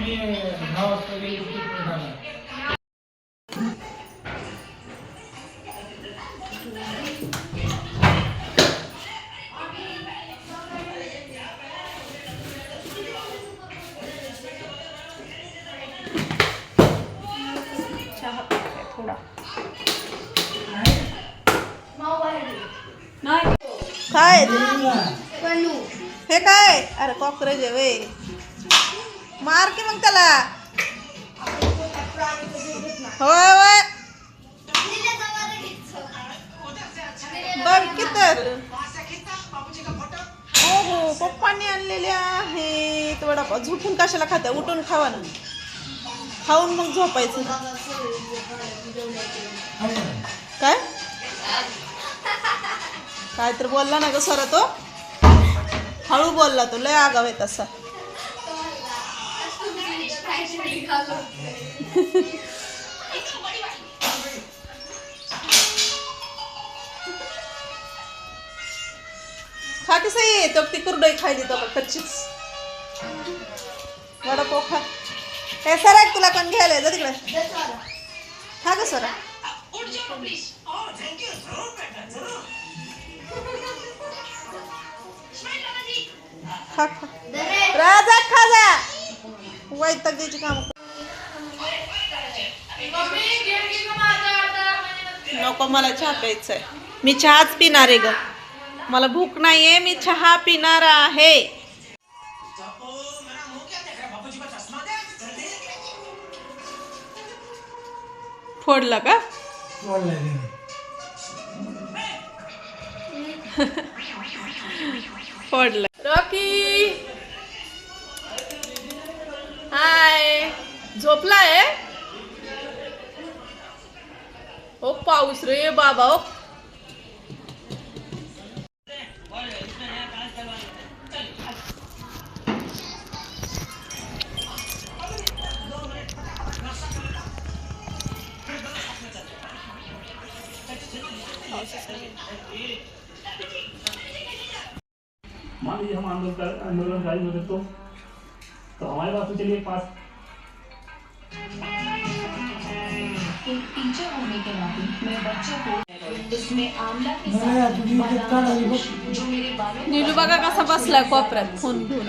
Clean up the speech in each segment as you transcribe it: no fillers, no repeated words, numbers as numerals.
काय हे काय? अरे कॉकरोच आहे वे, मार की मग त्याला. होय होय बघ की तर. हो हो पप्पांनी आणलेले आहेत वडापाव. झोपून कशाला खात्या, उठून खावा ना. खाऊन मग झोपायचं. काय काय तर बोलला ना ग सर, तो हळू बोलला, तो लय आगाव आहे तसा. खा की सही तो ती कुरडई खायली तो का कच्चीच. वडापाव खा. काय सर आहे तुला कोण घ्यायला जा तिकडे. खा ग सर. खा खा राजा खा जा. वैताग द्यायची काम. नको मला चहा प्यायचा आहे. मी चहाच पिणार आहे ग. मला भूक नाहीये, मी चहा पिणार आहे. फोडला का? फोडला. रॉकी हाय, झोपलाय? ओ पाऊस रे बाबा. ओ मान लीजिए हम आंदोलनकारी होते तो हमारे पास तो चलिए पास एक टीचर होने के नाते मैं बच्चों को इसमें आमला के साथ जो मेरे बालों नीलू बघा कसा बसलाय कोपऱ्यात फोन घेऊन.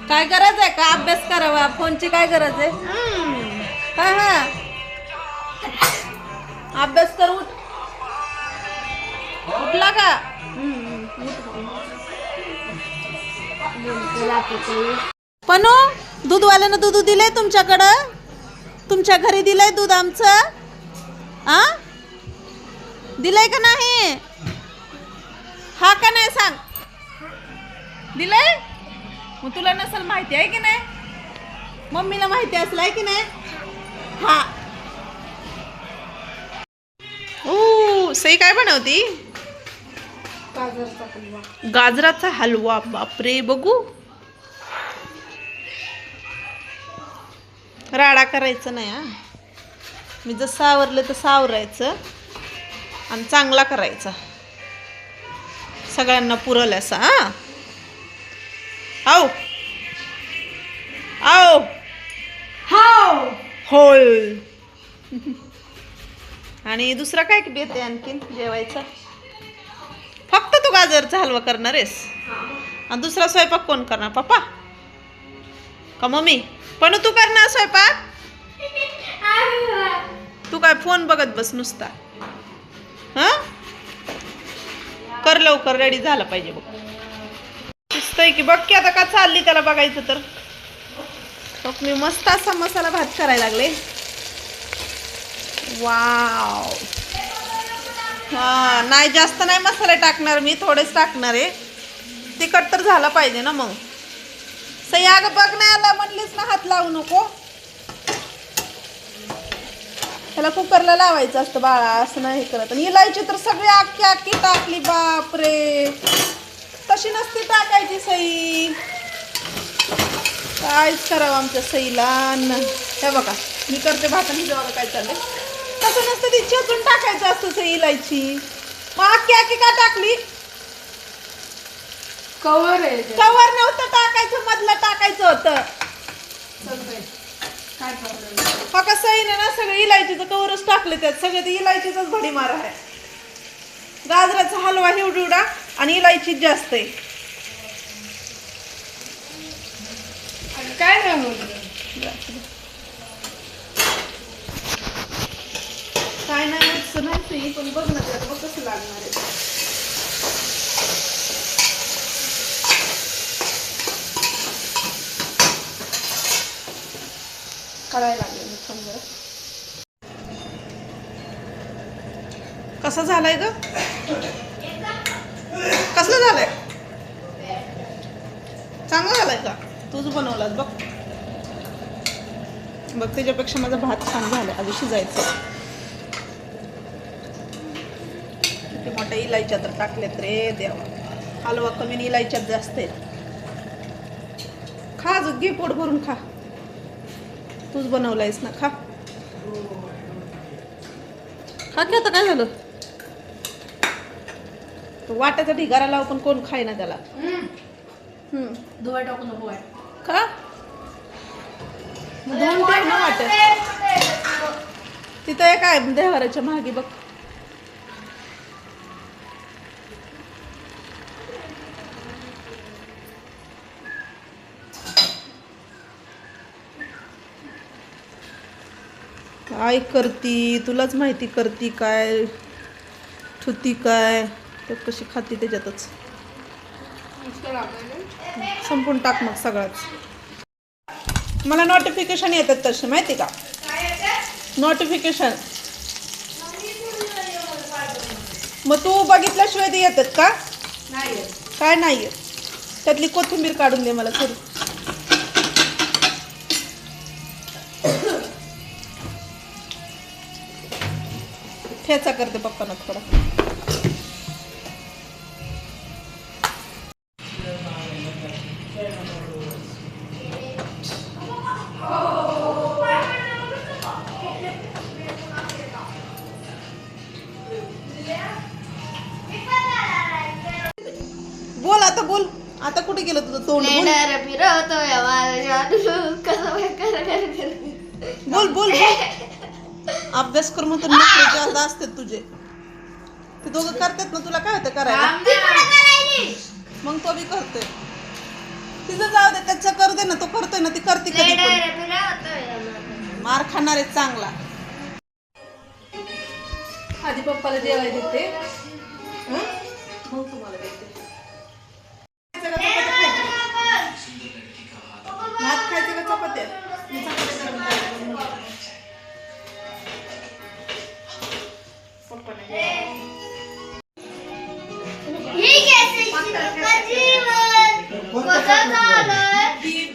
काय गरज आहे का अभ्यास करावा? फोनची काय गरज आहे? काय हा अभ्यास कर. उठला का? पनू दूधवाल्यानं दूध दिलंय तुमच्याकडं? तुमच्या घरी दिलंय दूध आमचं? आ दिलंय का नाही? हा का नाही सांग. दिलंय? मग तुला नसेल माहिती आहे की नाही? मम्मीला माहिती असलं आहे की नाही? हा. सई काय बनवती? गाजराचा हलवा. बापरे, बघू. राडा करायचं नाही हा. मी जसं आवरलं तसं आवरायचं आणि चांगला करायचा, सगळ्यांना पुरल असा. हा आओ आओ हाव होय. आणि दुसरा काय बेत आहे आणखीन जेवायचा? फक्त तू गाजरचा हलवा करणार आहेस आणि दुसरा स्वयंपाक कोण करणार? पप्पा का मम्मी? पण तू करणार स्वयंपाक? तू काय फोन बघत बस नुसता? हा कर लवकर, रेडी झाला पाहिजे बघ. दिसतंय की बघ की आता का चालली त्याला बघायचं तर. मी मस्त असा मसाला भात करायला लागले. वाव. हा नाही जास्त नाही मसाले टाकणार मी, थोडेच टाकणार आहे. तिखट तर झाला पाहिजे ना मग. सई अगं बघ नाही आला म्हणलीस ना, हात लावू नको. त्याला कुकरला लावायचं असतं बाळा, असं नाही करत. आणि इलायची तर सगळी अख्खी अख्खी टाकली. बापरे, तशी नसती टाकायची सई. कायच करावं आमच्या सईला. हे बघा मी करते भाताने, बघा काय चाललंय. तसं नसतं, ती चेचून टाकायचं असतं सई इलायची. मग अख्खी अख्खी का टाकली? कवर आहे कवर नव्हतं टाकायचं, मधलं टाकायचं होतं. काय प्रॉब्लेम हा कसं आहे ना, सगळं इलायचीचं कवरच टाकले त्यात, सगळे ते इलायचीचाच भडीमार आहे. गाजराचा हलवा एवढा आणि इलायची जास्त आहे. काय नाही होत. काय नाही होत नाही, पण बघ ना त्यात बघ कसं लागणार आहे. करायला लागले मी समजा. कसा झालाय ग? कसलं झालंय? चांगलं झालंय का? तूच बनवलास बघ. बघ त्याच्यापेक्षा माझा भात छान झाला, अजून शिजायचं. किती मोठ्या इलायच्या तर टाकल्यात रे देवा. हलवा कमी आणि इलायच्यात जास्त आहेत. खा, अजून घे, पोट भरून खा. तूच बनवलायस ना, खा खा की. आता काय झालं? तो वाट्याचा ढिगारा लाव, पण कोण खाय ना त्याला. धुवा टाकू नको वाट. का दोन टाइम ना वाटत. तिथं एक आहे देवाराच्या मागे बघ. काय करती तुलाच माहिती, करती काय ठुती काय, तर कशी खाती त्याच्यातच. संपून टाक मग सगळंच. मला नोटिफिकेशन येतात तसे, माहिती का? नोटिफिकेशन मग तू बघितल्याशिवाय ते येतात का? काय नाही येत. त्यातली कोथिंबीर काढून दे मला थोडी. ठेचा करते पप्पांना थोडा. बोल आता, बोल आता. कुठे गेलं तुझं तोंड? बोल बोल बोल. अभ्यास कर म्हणून नोकरी जास्त असते तुझे. ते दोघं करतात ना, तुला काय होतं करायला? मग तो बी करतोय. तिचं जाऊ दे, त्याचं करू दे ना. तो करतोय ना, ती करते कधी पण. मार खाणार आहे चांगला. आधी पप्पाला जेवायला देते, मग तुम्हाला देते. भात खायचं का चपात्या?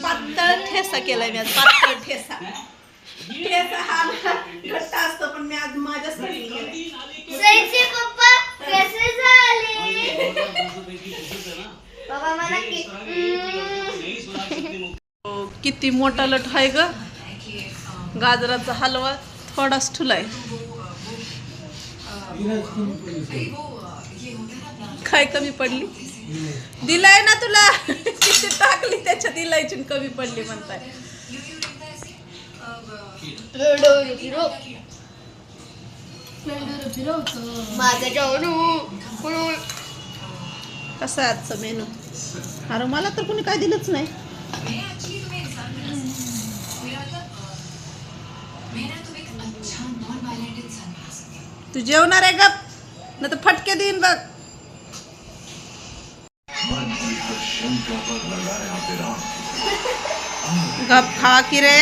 पातळ ठेसा केलाय मी आज. पातळ ठेसा. ठेसा हा घट्ट असतो, पण मी आज माझ्यासाठी केलाय. पप्पा कैसे झाले बाबा मला किती मोठा लट आहे ग. गाजराचा हलवा थोडाच ठुलाय. काय कमी पडली? दिलाय ना तुला. किती टाकली त्याच्यात इलायची, कमी पडली म्हणताय. माझा कसं आहे आजचं मेनू? अरे मला तर कोणी काय दिलंच नाही. तू जेवणार आहे गप, नाही तर फटके देईन बघ. गप खा की रे.